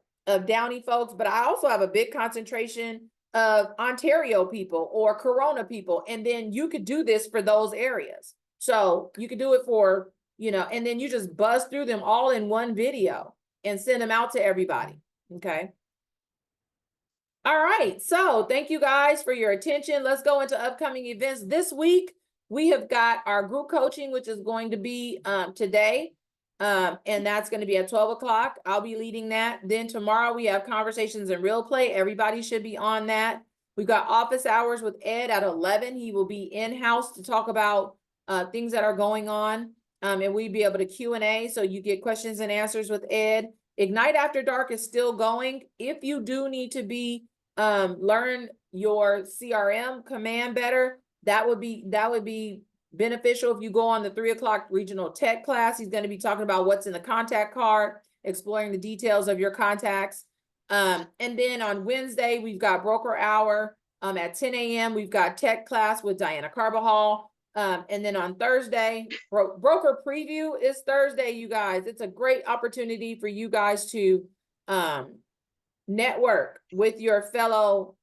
Downey folks, but I also have a big concentration of Ontario people or Corona people. And then you could do this for those areas. So you could do it for, you know, and then you just buzz through them all in one video and send them out to everybody. Okay. All right. So thank you guys for your attention. Let's go into upcoming events. This week, we have got our group coaching, which is going to be today. And that's going to be at 12 o'clock. I'll be leading that. Then tomorrow we have conversations in real play. Everybody should be on that. We've got office hours with Ed at 11. He will be in-house to talk about things that are going on. And we'd be able to Q&A. So you get questions and answers with Ed. Ignite After Dark is still going. If you do need to be learn your CRM command better, that would be beneficial if you go on the 3 o'clock regional tech class. He's going to be talking about what's in the contact card, exploring the details of your contacts. And then on Wednesday, we've got broker hour at 10 a.m. We've got tech class with Diana Carbajal. And then on Thursday, broker preview is Thursday, you guys. It's a great opportunity for you guys to network with your fellow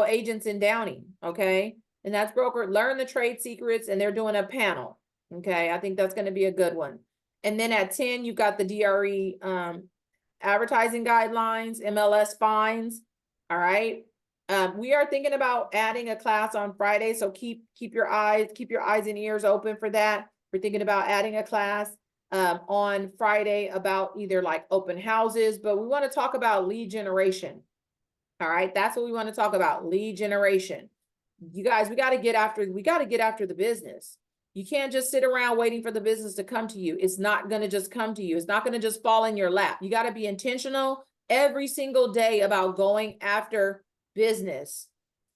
agents in Downey. Okay. And that's broker, learn the trade secrets, and they're doing a panel. Okay. I think that's going to be a good one. And then at 10, you've got the DRE advertising guidelines, MLS fines. All right. We are thinking about adding a class on Friday. So keep your eyes and ears open for that. We're thinking about adding a class on Friday about either like open houses, but we want to talk about lead generation. All right. That's what we want to talk about, lead generation. You guys, we got to get after the business. You can't just sit around waiting for the business to come to you. It's not going to just come to you. It's not going to just fall in your lap. You got to be intentional every single day about going after business.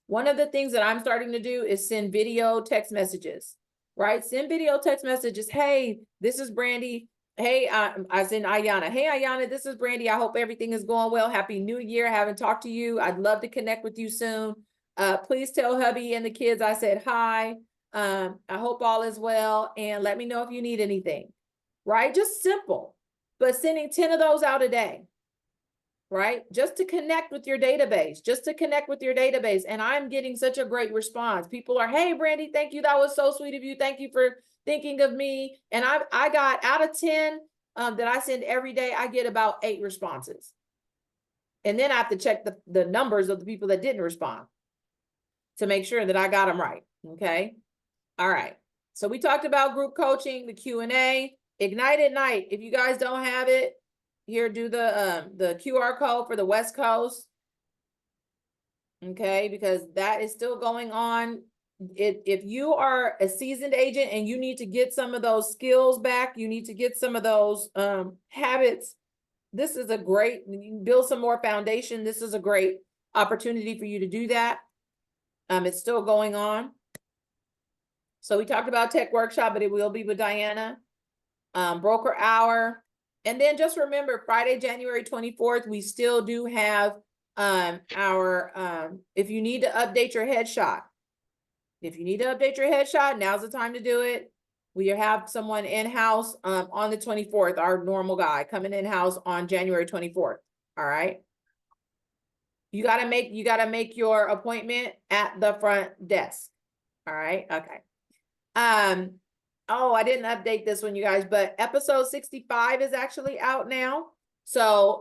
One of the things that I'm starting to do is send video text messages, right? Send video text messages. Hey, this is Brandy. Hey, I send Ayana. Hey, Ayana, this is Brandy. I hope everything is going well. Happy New Year. I haven't talked to you. I'd love to connect with you soon. Please tell hubby and the kids I said hi. I hope all is well, and let me know if you need anything, right? Just simple, but sending 10 of those out a day, right? Just to connect with your database, And I'm getting such a great response. People are, hey, Brandy, thank you. That was so sweet of you. Thank you for thinking of me. And I got out of 10 that I send every day, I get about 8 responses. And then I have to check the numbers of the people that didn't respond to make sure that I got them right. Okay. All right. So we talked about group coaching, the Q&A, Ignite at Night. If you guys don't have it, here, do the QR code for the West Coast. Okay, because that is still going on. If you are a seasoned agent and you need to get some of those skills back, you need to get some of those habits. This is a great, you can build some more foundation. This is a great opportunity for you to do that. It's still going on. So we talked about tech workshop, but it will be with Diana. Broker hour. And then just remember, Friday, January 24th, we still do have if you need to update your headshot. Now's the time to do it. We have someone in-house on the 24th, our normal guy coming in-house on January 24th. All right. You gotta make your appointment at the front desk. All right. Okay. Oh, I didn't update this one, you guys, but episode 65 is actually out now. So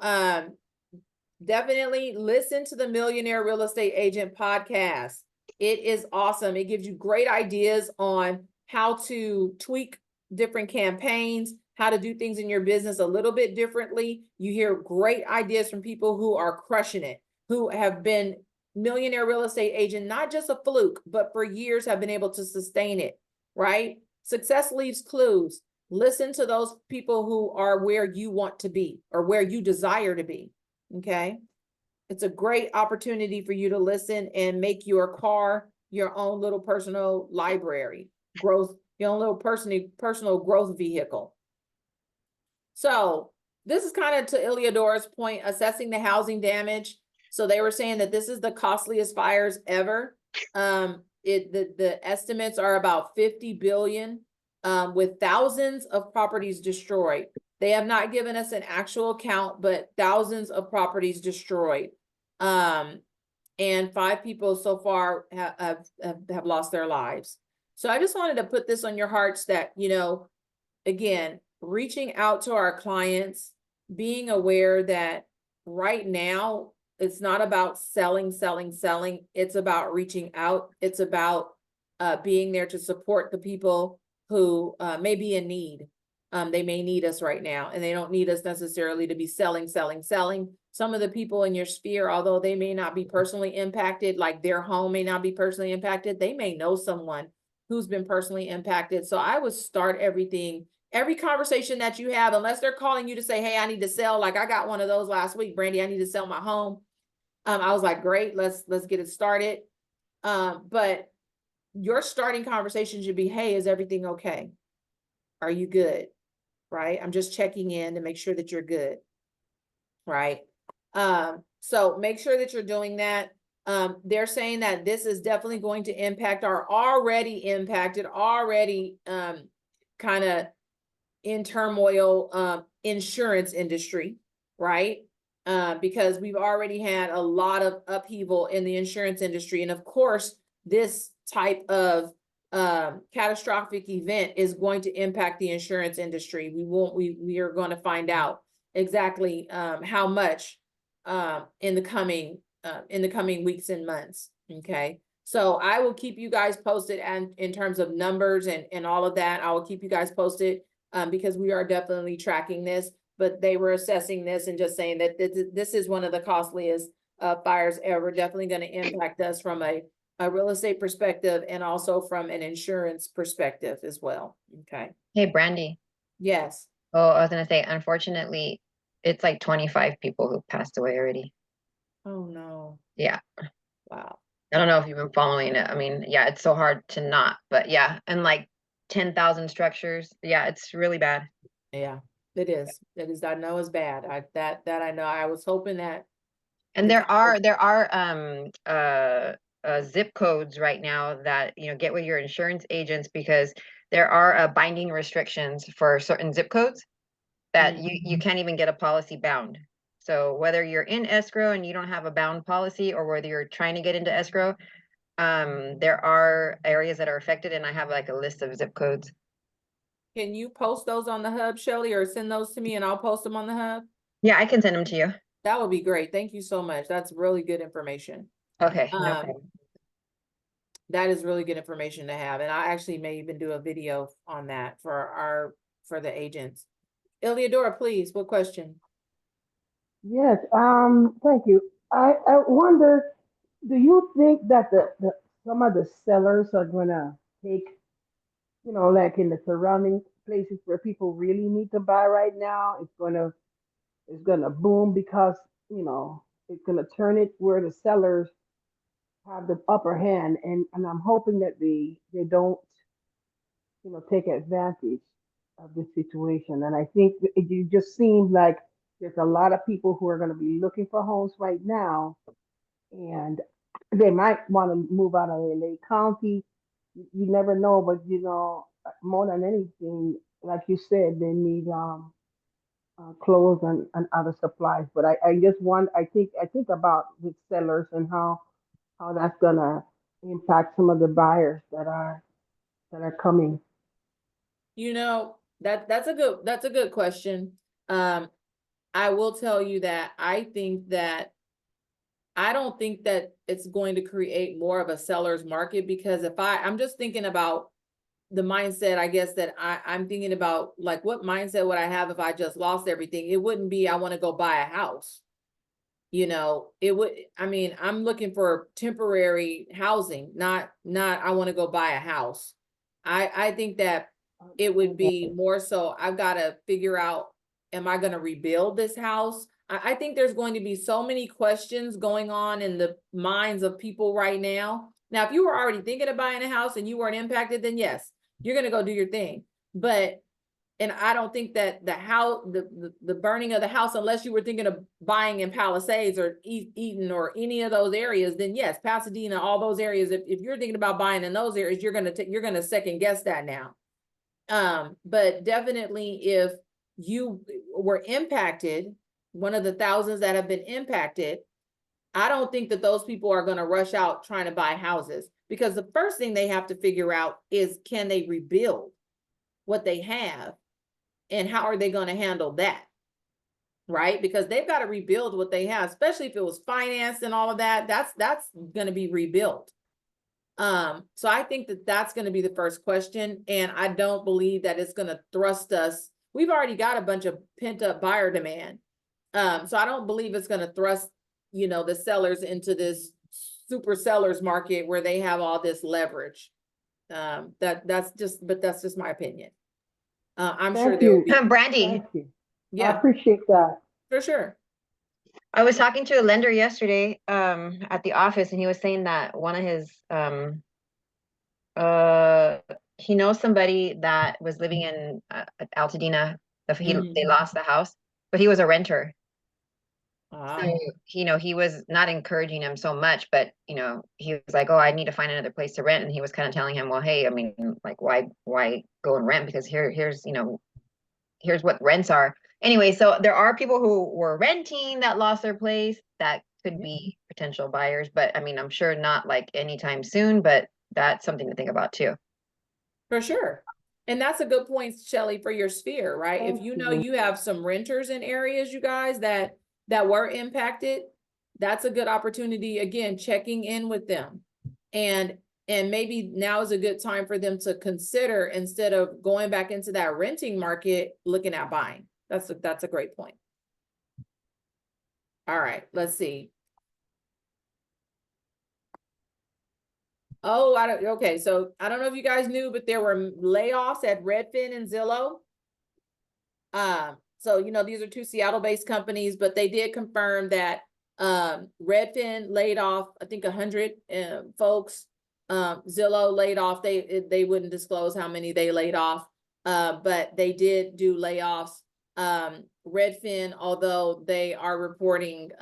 definitely listen to the Millionaire Real Estate Agent podcast. It is awesome. It gives you great ideas on how to tweak different campaigns, how to do things in your business a little bit differently. You hear great ideas from people who are crushing it, who have been millionaire real estate agent, not just a fluke, but for years have been able to sustain it, right? Success leaves clues. Listen to those people who are where you want to be or where you desire to be. Okay. It's a great opportunity for you to listen and make your car your own little personal library, growth, your own little personal growth vehicle. So this is kind of to Iliodora's point, assessing the housing damage. So they were saying that this is the costliest fires ever. The estimates are about 50 billion, with thousands of properties destroyed. They have not given us an actual count, but thousands of properties destroyed. And 5 people so far have lost their lives. So I just wanted to put this on your hearts that, you know, again, reaching out to our clients, being aware that right now it's not about selling. It's about reaching out. It's about being there to support the people who may be in need. They may need us right now, and they don't need us necessarily to be selling. Some of the people in your sphere, although they may not be personally impacted, like their home may not be personally impacted, they may know someone who's been personally impacted. So I would start every conversation that you have, unless they're calling you to say, hey, I need to sell. Like I got one of those last week, Brandy, I need to sell my home. I was like, great, let's get it started. But your starting conversation should be, hey, is everything okay? Are you good? Right? I'm just checking in to make sure that you're good. Right? So make sure that you're doing that. They're saying that this is definitely going to impact our already impacted, kind of in turmoil, insurance industry, right? Because we've already had a lot of upheaval in the insurance industry. And of course, this type of catastrophic event is going to impact the insurance industry. We are going to find out exactly how much in the coming weeks and months. Okay. So I will keep you guys posted, and in terms of numbers and all of that, I will keep you guys posted because we are definitely tracking this. But they were assessing this and just saying that this is one of the costliest fires ever. Definitely going to impact us from a real estate perspective and also from an insurance perspective as well. Okay. Hey, Brandy. Yes. Oh, I was gonna say, unfortunately, it's like 25 people who passed away already. Oh no. Yeah. Wow. I don't know if you've been following it. I mean, yeah, it's so hard to not, but yeah, and like 10,000 structures. Yeah, it's really bad. Yeah, it is. It is. I know it's bad. That I know. I was hoping that. And the there are zip codes right now that, you know, get with your insurance agents, because there are binding restrictions for certain zip codes that you can't even get a policy bound. So whether you're in escrow and you don't have a bound policy, or whether you're trying to get into escrow, there are areas that are affected, and I have like a list of zip codes. Can you post those on the hub, Shelley, or send those to me and I'll post them on the hub? Yeah, I can send them to you. That would be great. Thank you so much. That's really good information. Okay, no problem. That is really good information to have. And I actually may even do a video on that for the agents. Iliadora, please, what question? Yes, thank you. I wonder, do you think that some of the sellers are gonna take, like in the surrounding places where people really need to buy right now, it's gonna boom because, it's gonna turn it where the sellers have the upper hand, and I'm hoping that they don't, take advantage of the situation. And I think it just seems like there's a lot of people who are going to be looking for homes right now, and they might want to move out of LA County. You never know, but more than anything, like you said, they need clothes and other supplies. But I just I think about the sellers and how that's gonna impact some of the buyers that are coming. That's a good question. I will tell you that I don't think that it's going to create more of a seller's market, because I'm just thinking about the mindset, I guess, that I'm thinking about, like, what mindset would I have if I just lost everything? It wouldn't be, I want to go buy a house. I'm looking for temporary housing, not I want to go buy a house. I think that it would be more so, I've got to figure out, am I going to rebuild this house? I think there's going to be so many questions going on in the minds of people right now. Now, if you were already thinking of buying a house and you weren't impacted, then yes, you're gonna go do your thing. But, and I don't think that the house, the burning of the house, unless you were thinking of buying in Palisades or Eaton or any of those areas, then yes, Pasadena, all those areas. If you're thinking about buying in those areas, you're gonna second guess that now. But definitely, if you were impacted, one of the thousands that have been impacted, I don't think that those people are going to rush out trying to buy houses, because the first thing they have to figure out is, can they rebuild what they have, and how are they going to handle that? Right? Because they've got to rebuild what they have, especially if it was financed and all of that. That's going to be rebuilt. So I think that that's going to be the first question, and I don't believe that it's going to thrust us. We've already got a bunch of pent up buyer demand. So I don't believe it's going to thrust, the sellers into this super sellers market where they have all this leverage. That's just my opinion. I'm sure Thank there will you. be, Brandy, Thank you. I yeah, appreciate that. for sure. I was talking to a lender yesterday at the office, and he was saying that one of his he knows somebody that was living in Altadena. They lost the house, but he was a renter. Ah, So, he was not encouraging him so much, but he was like, "Oh, I need to find another place to rent." And he was kind of telling him, "Well, hey, I mean, like, why go and rent? Because here's what rents are." Anyway, so there are people who were renting that lost their place that could be potential buyers, but I mean, I'm sure not like anytime soon, but that's something to think about too. for sure. And that's a good point, Shelley, for your sphere, right? If Thank you know you. you have some renters in areas, you guys, that were impacted, that's a good opportunity, again, checking in with them. And maybe now is a good time for them to consider, instead of going back into that renting market, looking at buying. That's a great point. All right, let's see. Oh, okay, so I don't know if you guys knew, but there were layoffs at Redfin and Zillow. So these are two Seattle-based companies, but they did confirm that Redfin laid off, I think, 100 folks. Zillow laid off, they wouldn't disclose how many they laid off, but they did do layoffs. Redfin, although they are reporting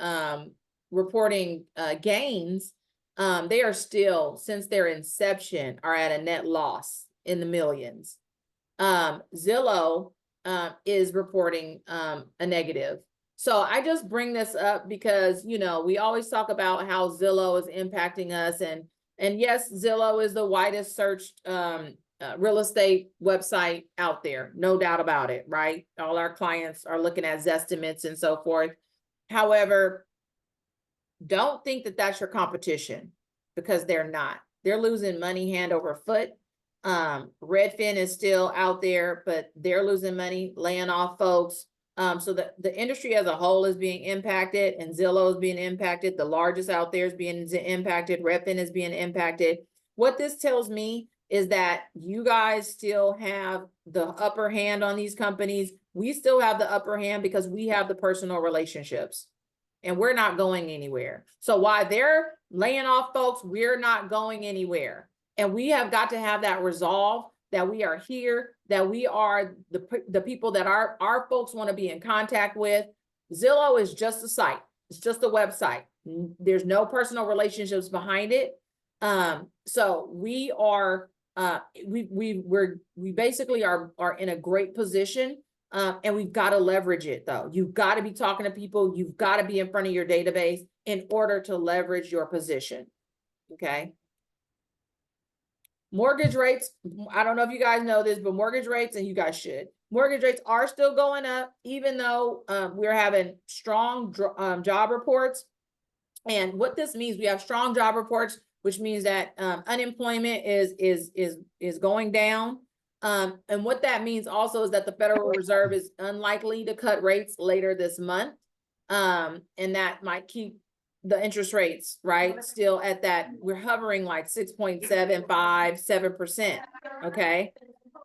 gains, they are still, since their inception, are at a net loss in the millions. Zillow is reporting a negative. So I just bring this up because, we always talk about how Zillow is impacting us. And yes, Zillow is the widest searched real estate website out there. No doubt about it, right? All our clients are looking at Zestimates and so forth. However, don't think that that's your competition, because they're not. They're losing money hand over foot. Redfin is still out there, but they're losing money, laying off folks. So the industry as a whole is being impacted, and Zillow is being impacted. The largest out there is being impacted. Redfin is being impacted. What this tells me is that you guys still have the upper hand on these companies. We still have the upper hand because we have the personal relationships, and we're not going anywhere. So while they're laying off folks, we're not going anywhere. And we have got to have that resolve that we are here, that we are the people that our folks want to be in contact with. Zillow is just a site. It's just a website. There's no personal relationships behind it. So we are, we basically are in a great position. And we've got to leverage it, though. You've got to be talking to people. You've got to be in front of your database in order to leverage your position. Okay. Mortgage rates, I don't know if you guys know this, but mortgage rates, and you guys should, mortgage rates are still going up, even though we're having strong job reports. And what this means, we have strong job reports, which means that unemployment is going down. And what that means also is that the Federal Reserve is unlikely to cut rates later this month. And that might keep the interest rates, right, still at that, we're hovering like 6.75, 7%. Okay.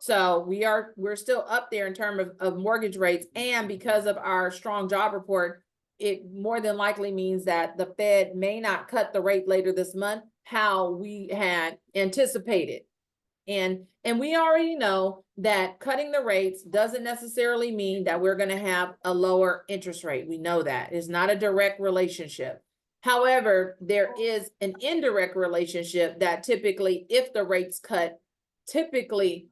So we're still up there in terms of mortgage rates. And because of our strong job report, it more than likely means that the Fed may not cut the rate later this month, how we had anticipated. And we already know that cutting the rates doesn't necessarily mean that we're going to have a lower interest rate. We know that it's not a direct relationship. However, there is an indirect relationship that typically, if the rates cut, typically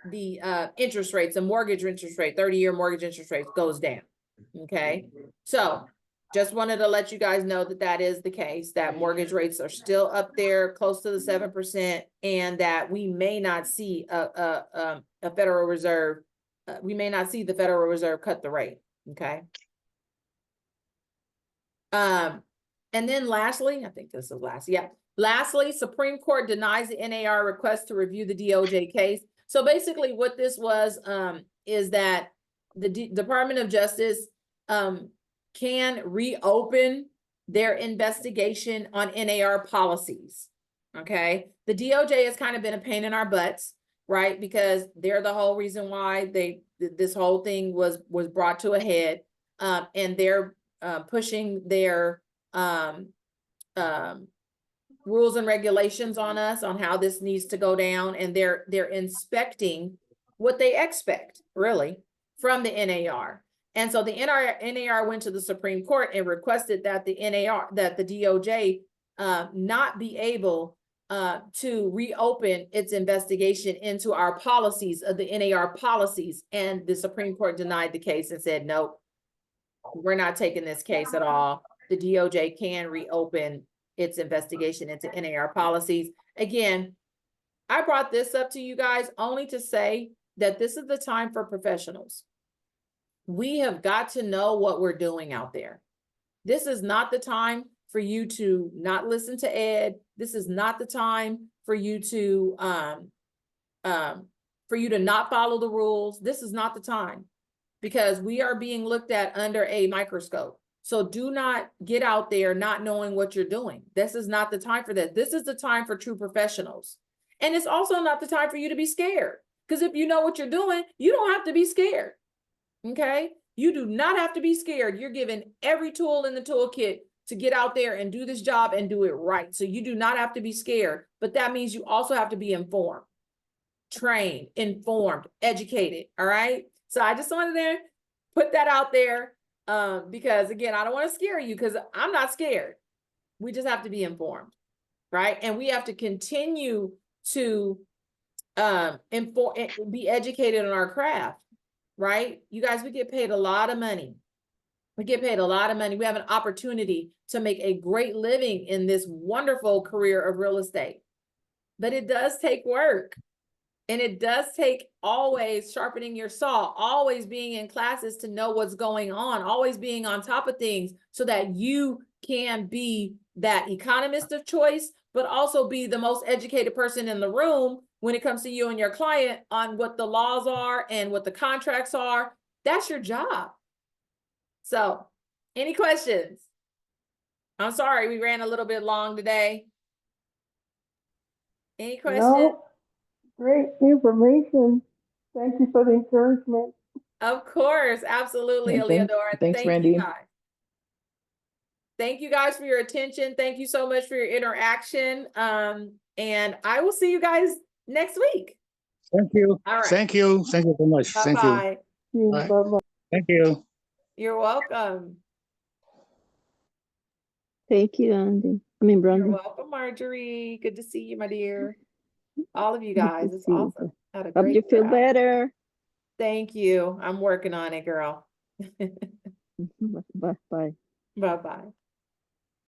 the interest rates, the mortgage interest rate, 30-year mortgage interest rate goes down. Okay, so just wanted to let you guys know that that is the case, that mortgage rates are still up there close to the 7%, and that we may not see a Federal Reserve, we may not see the Federal Reserve cut the rate. Okay. And then lastly, I think this is last. Yeah. Lastly, Supreme Court denies the NAR request to review the DOJ case. So basically what this was, is that the Department of Justice, can reopen their investigation on NAR policies. Okay. The DOJ has kind of been a pain in our butts, right? Because they're the whole reason why this whole thing was brought to a head. And they're pushing their rules and regulations on us on how this needs to go down, and they're inspecting what they expect really from the NAR. And so the NAR went to the Supreme Court and requested that the DOJ not be able to reopen its investigation into our policies of the NAR policies. And the Supreme Court denied the case and said, nope, we're not taking this case at all. The DOJ can reopen its investigation into NAR policies. Again, I brought this up to you guys only to say that this is the time for professionals. We have got to know what we're doing out there. This is not the time for you to not listen to Ed. This is not the time for you to not follow the rules. This is not the time, because we are being looked at under a microscope. So do not get out there not knowing what you're doing. This is not the time for that. This is the time for true professionals. And it's also not the time for you to be scared, because if you know what you're doing, you don't have to be scared. Okay? You do not have to be scared. You're given every tool in the toolkit to get out there and do this job and do it right. So you do not have to be scared, but that means you also have to be informed, trained, informed, educated. All right? So I just wanted to put that out there because, again, I don't want to scare you, because I'm not scared. We just have to be informed, right? And we have to continue to be educated on our craft, right? You guys, we get paid a lot of money. We get paid a lot of money. We have an opportunity to make a great living in this wonderful career of real estate. But it does take work. And it does take always sharpening your saw, always being in classes to know what's going on, always being on top of things so that you can be that economist of choice, but also be the most educated person in the room when it comes to you and your client on what the laws are and what the contracts are. That's your job. So, any questions? I'm sorry, we ran a little bit long today. Any questions? No, great information. Thank you for the encouragement. Of course, absolutely, And thank- Eleodora. thanks, Thank Randy. you guys. Thank you guys for your attention. Thank you so much for your interaction. And I will see you guys next week. Thank you. All right. Thank you. Thank you so much. Thank you. Bye-bye. Bye. Bye-bye. Thank you. You're welcome. Thank you, Andy. I mean, You're Brandon. welcome, Marjorie. Good to see you, my dear. All of you guys. It's see you. awesome. Had a Hope great you feel crowd. better. Thank you. I'm working on it, girl. Bye. Bye. Bye-bye.